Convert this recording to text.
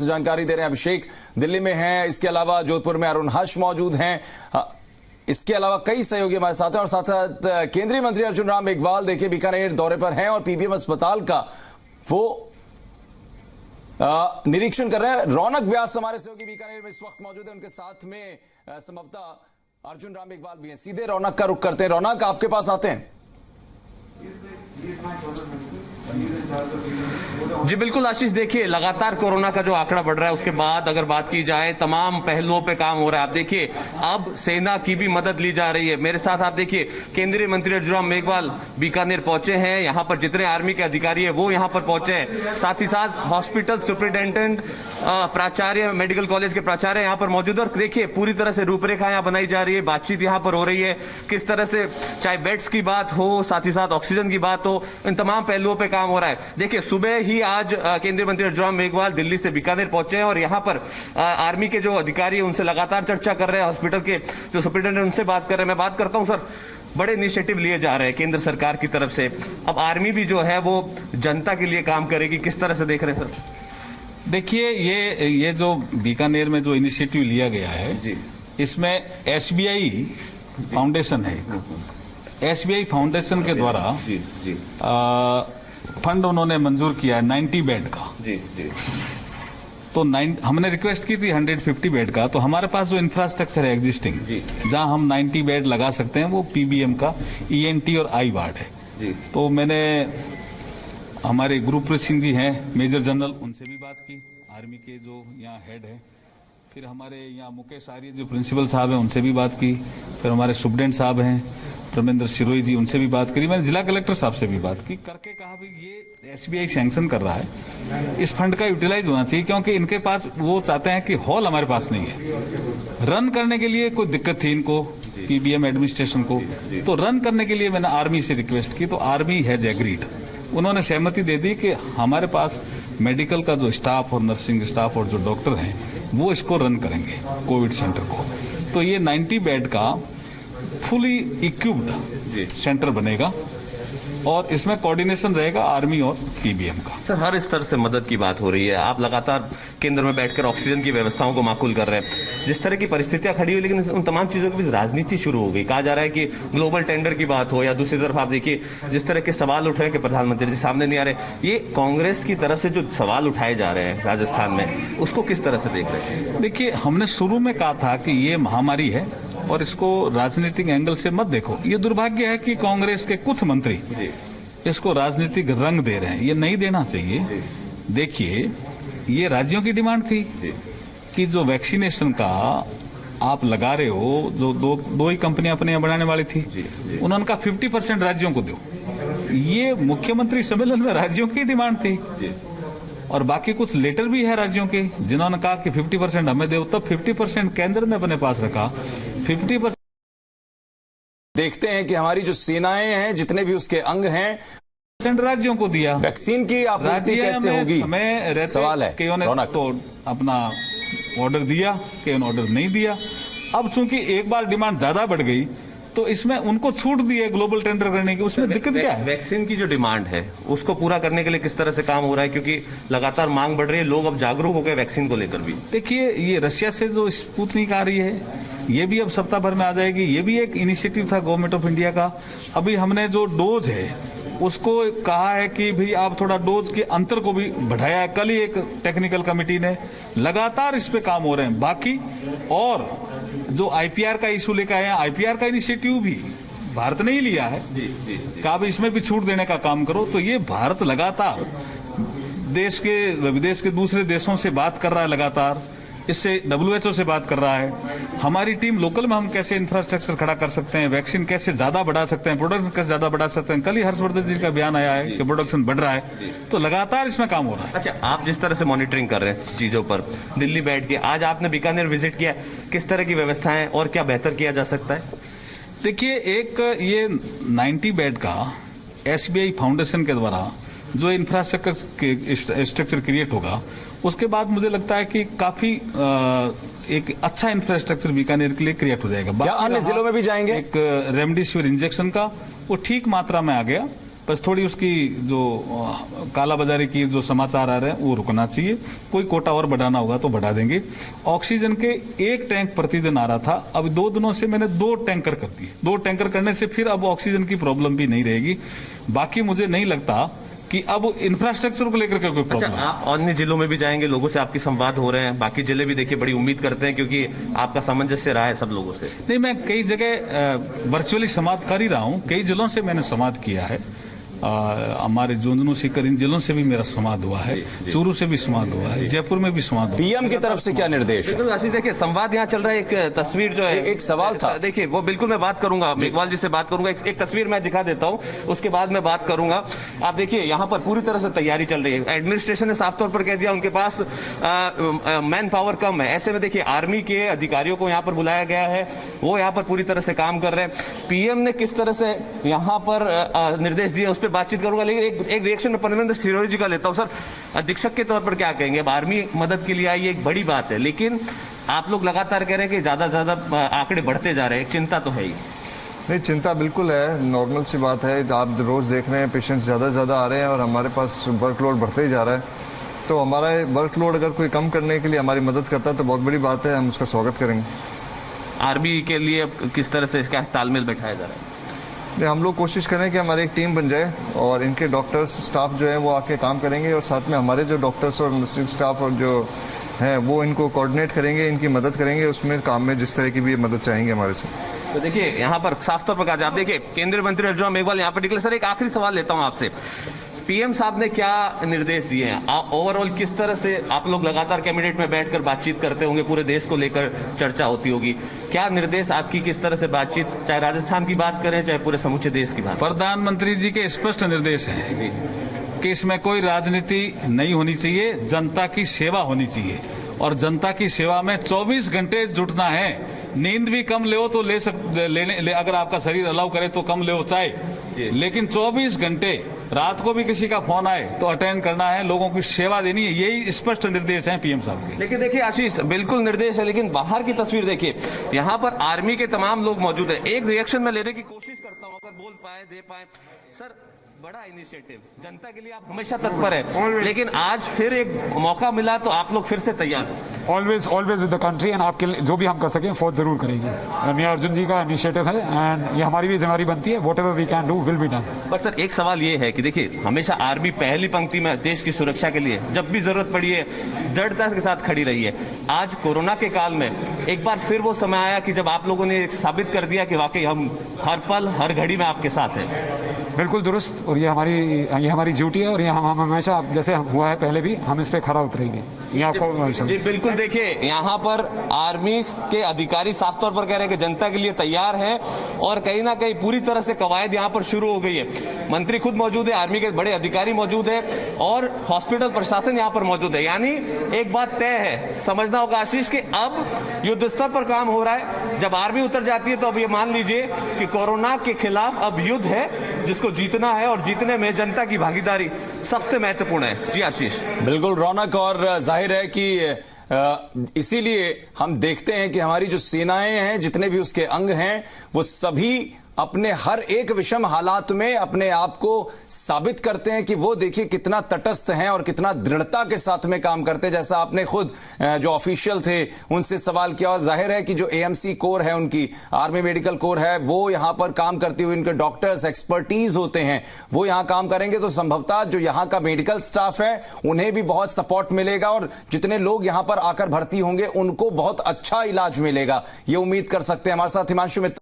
जानकारी दे रहे हैं अभिषेक, दिल्ली में हैं। इसके अलावा जोधपुर में अरुण हर्ष मौजूद हैं। इसके अलावा कई सहयोगी हमारे साथ हैं और साथ साथ केंद्रीय मंत्री अर्जुन राम मेघवाल देखिए बीकानेर दौरे पर हैं और पीबीएम अस्पताल का वो निरीक्षण कर रहे हैं। रौनक व्यास हमारे सहयोगी बीकानेर में इस वक्त मौजूद है, उनके साथ में संभवतः अर्जुन राम मेघवाल भी हैं। सीधे रौनक का रुख करते हैं। रौनक, आपके पास आते हैं। जी बिल्कुल आशीष, देखिए लगातार कोरोना का जो आंकड़ा बढ़ रहा है उसके बाद अगर बात की जाए तमाम पहलुओं पे काम हो रहा है। आप देखिए अब सेना की भी मदद ली जा रही है। मेरे साथ आप देखिए केंद्रीय मंत्री अर्जुन राम मेघवाल बीकानेर पहुंचे हैं। यहाँ पर जितने आर्मी के अधिकारी है वो यहाँ पर पहुंचे हैं। साथ ही साथ हॉस्पिटल सुपरिटेंडेंट, प्राचार्य, मेडिकल कॉलेज के प्राचार्य यहाँ पर मौजूद। और देखिए पूरी तरह से रूपरेखा यहाँ बनाई जा रही है, बातचीत यहाँ पर हो रही है किस तरह से, चाहे बेड्स की बात हो, साथ ही साथ ऑक्सीजन की बात हो, इन तमाम पहलुओं पे काम हो रहा है। देखिए सुबह ही आज केंद्रीय मंत्री अर्जुन राम मेघवाल दिल्ली से बीकानेर पहुंचे हैं और यहाँ पर आर्मी के जो अधिकारी है उनसे लगातार चर्चा कर रहे हैं। हॉस्पिटल के जो सुपरिटेंडेंट उनसे बात कर रहे हैं। मैं बात करता हूँ सर, बड़े इनिशिएटिव लिए जा रहे हैं केंद्र सरकार की तरफ से। अब आर्मी भी जो है वो जनता के लिए काम करेगी, किस तरह से देख रहे हैं सर? देखिए ये जो बीकानेर में जो इनिशिएटिव लिया गया है जी, इसमें एसबीआई फाउंडेशन है। एसबीआई फाउंडेशन के द्वारा फंड उन्होंने मंजूर किया है 90 बेड का जी। तो हमने रिक्वेस्ट की थी 150 बेड का। तो हमारे पास जो इंफ्रास्ट्रक्चर है एग्जिस्टिंग, जहां हम 90 बेड लगा सकते हैं, वो पीबीएम का ईएनटी और आई वार्ड है जी। तो मैंने हमारे गुरुप्रीत सिंह जी हैं मेजर जनरल, उनसे भी बात की, आर्मी के जो यहाँ हेड है। फिर हमारे यहाँ मुकेश आर्य जो प्रिंसिपल साहब हैं उनसे भी बात की। फिर हमारे सुप्रिटेंडेंट साहब हैं प्रमेंद्र सिरोही जी, उनसे भी बात करी। मैंने जिला कलेक्टर साहब से भी बात की, करके कहा भी ये एसबीआई सैंक्शन कर रहा है, इस फंड का यूटिलाइज होना चाहिए, क्योंकि इनके पास वो चाहते हैं कि हॉल हमारे पास नहीं है। रन करने के लिए कोई दिक्कत थी इनको, पीबीएम एडमिनिस्ट्रेशन को, तो रन करने के लिए मैंने आर्मी से रिक्वेस्ट की। तो आर्मी हैज एग्रीड, उन्होंने सहमति दे दी कि हमारे पास मेडिकल का जो स्टाफ और नर्सिंग स्टाफ और जो डॉक्टर हैं वो इसको रन करेंगे कोविड सेंटर को। तो ये 90 बेड का फुली इक्विप्ड सेंटर बनेगा और इसमें कोऑर्डिनेशन रहेगा आर्मी और पीबीएम का। सर हर स्तर से मदद की बात हो रही है, आप लगातार केंद्र में बैठकर ऑक्सीजन की व्यवस्थाओं को माकूल कर रहे हैं। जिस तरह की परिस्थितियां खड़ी हुई, लेकिन उन तमाम चीजों की भी राजनीति शुरू हो गई। कहा जा रहा है कि ग्लोबल टेंडर की बात हो, या दूसरी तरफ आप देखिए जिस तरह के सवाल उठ रहे हैं कि प्रधानमंत्री जी सामने नहीं आ रहे। ये कांग्रेस की तरफ से जो सवाल उठाए जा रहे हैं राजस्थान में, उसको किस तरह से देख रहे हैं? देखिए हमने शुरू में कहा था कि ये महामारी है और इसको राजनीतिक एंगल से मत देखो। ये दुर्भाग्य है कि कांग्रेस के कुछ मंत्री इसको राजनीतिक रंग दे रहे हैं, ये नहीं देना चाहिए। देखिए ये राज्यों की डिमांड थी कि जो वैक्सीनेशन का आप लगा रहे हो, जो दो ही कंपनियां अपने यहाँ बनाने वाली थी, उन्होंने कहा 50% राज्यों को दो। ये मुख्यमंत्री सम्मेलन में राज्यों की डिमांड थी और बाकी कुछ लेटर भी है राज्यों के जिन्होंने कहा कि 50% हमें दो। तब 50% केंद्र ने अपने पास रखा, 50%। देखते हैं कि हमारी जो सेनाएं हैं, जितने भी उसके अंग हैं, राज्यों को दिया। वैक्सीन की आपूर्ति कैसे होगी, सवाल है। कईयों ने तो अपना ऑर्डर दिया, कईयों ने ऑर्डर नहीं दिया। अब चूंकि एक बार डिमांड ज्यादा बढ़ गई तो इसमें उनको छूट दी है ग्लोबल टेंडर करने की। उसमें दिक्कत क्या है? वैक्सीन की जो डिमांड है उसको पूरा करने के लिए किस तरह से काम हो रहा है, क्योंकि लगातार मांग बढ़ रही है, लोग अब जागरूक हो गए वैक्सीन को लेकर भी। देखिए ये रशिया से जो स्पुतनिक आ रही है, ये भी अब सप्ताह भर में आ जाएगी। ये भी एक इनिशिएटिव था गवर्नमेंट ऑफ इंडिया का। अभी हमने जो डोज है उसको कहा है कि भाई आप थोड़ा डोज के अंतर को भी बढ़ाया है। कल ही एक टेक्निकल कमेटी ने लगातार इस पे काम हो रहे हैं। बाकी और जो आईपीआर का इशू लेकर आए हैं, आईपीआर का इनिशिएटिव भी भारत ने ही लिया है। कहा भी इसमें भी छूट देने का काम करो। तो ये भारत लगातार देश के विदेश के दूसरे देशों से बात कर रहा है, लगातार इससे WHO से बात कर रहा है। हमारी टीम लोकल में हम कैसे इंफ्रास्ट्रक्चर खड़ा कर सकते हैं, वैक्सीन कैसे ज्यादा बढ़ा सकते हैं, प्रोडक्शन कैसे ज्यादा बढ़ा सकते हैं। कल ही हर्षवर्धन जी का बयान आया है कि प्रोडक्शन बढ़ रहा है। तो लगातार इसमें काम हो रहा है। अच्छा, आप जिस तरह से मॉनिटरिंग कर रहे हैं चीजों पर दिल्ली बैठ के, आज आपने बीकानेर विजिट किया, किस तरह की व्यवस्थाएं और क्या बेहतर किया जा सकता है? देखिए एक ये 90 बेड का एसबीआई फाउंडेशन के द्वारा जो इंफ्रास्ट्रक्चर क्रिएट होगा, उसके बाद मुझे लगता है कि काफी एक अच्छा इंफ्रास्ट्रक्चर बीकानेर के लिए क्रिएट हो जाएगा। क्या अन्य जिलों में भी जाएंगे? एक रेमडेसिविर इंजेक्शन का वो ठीक मात्रा में आ गया बस थोड़ी उसकी जो कालाबाजारी की जो समाचार आ रहे हैं वो रुकना चाहिए। कोई कोटा और बढ़ाना होगा तो बढ़ा देंगे। ऑक्सीजन के 1 टैंक प्रतिदिन आ रहा था, अब 2 दिनों से मैंने 2 टैंकर कर दिए। 2 टैंकर करने से फिर अब ऑक्सीजन की प्रॉब्लम भी नहीं रहेगी। बाकी मुझे नहीं लगता कि अब इंफ्रास्ट्रक्चर को लेकर के कोई प्रॉब्लम है। आप अन्य जिलों में भी जाएंगे, लोगों से आपकी संवाद हो रहे हैं, बाकी जिले भी देखिए बड़ी उम्मीद करते हैं क्योंकि आपका सामंजस्य रहा है सब लोगों से। नहीं, मैं कई जगह वर्चुअली संवाद कर ही रहा हूं। कई जिलों से मैंने संवाद किया है। हमारे झुंझुनू सीकर इन जिलों से भी मेरा संवाद हुआ है, चूरू से भी संवाद हुआ है, जयपुर में भी संवाद हुआ है। पीएम की तरफ से क्या निर्देश? बिल्कुल आशीष, देखिए संवाद यहाँ चल रहा है। एक तस्वीर जो है, एक सवाल था, देखिए वो बिल्कुल मैं बात करूंगा, मेघवाल जी से बात करूंगा। एक तस्वीर मैं दिखा देता हूँ, उसके बाद मैं बात करूंगा। आप देखिए यहाँ पर पूरी तरह से तैयारी चल रही है। एडमिनिस्ट्रेशन ने साफ तौर पर कह दिया उनके पास मैन पावर कम है। ऐसे में देखिए आर्मी के अधिकारियों को यहाँ पर बुलाया गया है, वो यहाँ पर पूरी तरह से काम कर रहे हैं। पीएम ने किस तरह से यहाँ पर निर्देश दिए उस पर बातचीत करूंगा, लेकिन एक रिएक्शन में परमिंदर सिरोही जी का लेता हूं। सर, अधीक्षक के तौर पर क्या कहेंगे? अब आर्मी मदद के लिए आई, एक बड़ी बात है, लेकिन आप लोग लगातार कह रहे हैं कि ज्यादा ज्यादा आंकड़े बढ़ते जा रहे हैं, चिंता तो है ही। नहीं, चिंता बिल्कुल है, नॉर्मल सी बात है। आप रोज देख रहे हैं पेशेंट्स ज़्यादा से ज़्यादा आ रहे हैं और हमारे पास वर्कलोड बढ़ते ही जा रहा है। तो हमारा वर्कलोड अगर कोई कम करने के लिए हमारी मदद करता है तो बहुत बड़ी बात है, हम उसका स्वागत करेंगे। आर्मी के लिए किस तरह से इसका तालमेल बैठाया जा रहा है? हम लोग कोशिश करें कि हमारी एक टीम बन जाए और इनके डॉक्टर्स स्टाफ जो है वो आके काम करेंगे और साथ में हमारे जो डॉक्टर्स और नर्सिंग स्टाफ और जो हैं वो इनको कोऑर्डिनेट करेंगे, इनकी मदद करेंगे उसमें काम में जिस तरह की भी मदद चाहेंगे हमारे से। तो देखिए यहाँ पर साफ तौर पर कहा जाए, आप देखिए केंद्रीय मंत्री अर्जुन राम मेघवाल यहाँ पर निकले। सर, एक आखिरी सवाल लेता हूँ आपसे। पीएम साहब ने क्या निर्देश दिए हैं? ओवरऑल किस तरह से आप लोग लगातार कैबिनेट में बैठकर बातचीत करते होंगे, पूरे देश को लेकर चर्चा होती होगी, क्या निर्देश आपकी, किस तरह से बातचीत, चाहे राजस्थान की बात करें चाहे पूरे समूचे देश की बात? प्रधानमंत्री जी के स्पष्ट निर्देश हैं कि इसमें कोई राजनीति नहीं होनी चाहिए, जनता की सेवा होनी चाहिए और जनता की सेवा में 24 घंटे जुटना है। नींद भी कम ले तो लेने अगर आपका शरीर अलाउ करे तो कम ले चाहे, लेकिन 24 घंटे रात को भी किसी का फोन आए तो अटेंड करना है, लोगों की सेवा देनी है। यही स्पष्ट निर्देश हैं पीएम साहब के। लेकिन देखिए आशीष, बिल्कुल निर्देश है, लेकिन बाहर की तस्वीर देखिए, यहाँ पर आर्मी के तमाम लोग मौजूद हैं। एक रिएक्शन में लेने की कोशिश करता हूँ, अगर बोल पाए दे पाए। सर, बड़ा इनिशिएटिव, जनता के लिए आप हमेशा तत्पर है, लेकिन आज फिर एक मौका मिला तो आप लोग फिर से तैयार हैं। Always with the country, and आपके जो भी हम कर सकें फौज जरूर करेंगे। मियां अर्जुन जी का इनिशिएटिव है एंड ये हमारी भी जिम्मेदारी बनती है, whatever we can do will be done. But sir, एक सवाल ये है कि देखिए हमेशा आर्मी पहली पंक्ति में देश की सुरक्षा के लिए जब भी जरूरत पड़ी है दृढ़ता के साथ खड़ी रही है। आज कोरोना के काल में एक बार फिर वो समय आया कि जब आप लोगों ने साबित कर दिया कि वाकई हम हर पल हर घड़ी में आपके साथ हैं। बिल्कुल दुरुस्त, और ये हमारी ड्यूटी है और ये हम हमेशा जैसे हुआ है पहले भी हम इस पे खरा उतरेंगे। ये आपको जी बिल्कुल, देखिए यहाँ पर आर्मी के अधिकारी साफ तौर पर कह रहे हैं कि जनता के लिए तैयार हैं और कहीं ना कहीं पूरी तरह से कवायद यहाँ पर शुरू हो गई है। मंत्री खुद मौजूद है, आर्मी के बड़े अधिकारी मौजूद है और हॉस्पिटल प्रशासन यहाँ पर मौजूद है। यानी एक बात तय है, समझना होगा आशीष, कि अब युद्ध स्तर पर काम हो रहा है। जब आर्मी उतर जाती है तो अब ये मान लीजिए कि कोरोना के खिलाफ अब युद्ध है जिसको जीतना है और जीतने में जनता की भागीदारी सबसे महत्वपूर्ण है। जी आशीष। बिल्कुल रौनक, और जाहिर है कि इसीलिए हम देखते हैं कि हमारी जो सेनाएं हैं, जितने भी उसके अंग हैं, वो सभी अपने हर एक विषम हालात में अपने आप को साबित करते हैं कि वो देखिए कितना तटस्थ हैं और कितना दृढ़ता के साथ में काम करते हैं। जैसा आपने खुद जो ऑफिशियल थे उनसे सवाल किया, और जाहिर है कि जो एएमसी कोर है, उनकी आर्मी मेडिकल कोर है, वो यहां पर काम करते हुए इनके डॉक्टर्स एक्सपर्टीज होते हैं, वो यहां काम करेंगे तो संभवतः जो यहां का मेडिकल स्टाफ है उन्हें भी बहुत सपोर्ट मिलेगा और जितने लोग यहां पर आकर भर्ती होंगे उनको बहुत अच्छा इलाज मिलेगा, ये उम्मीद कर सकते हैं। हमारे साथ हिमांशु मित्तल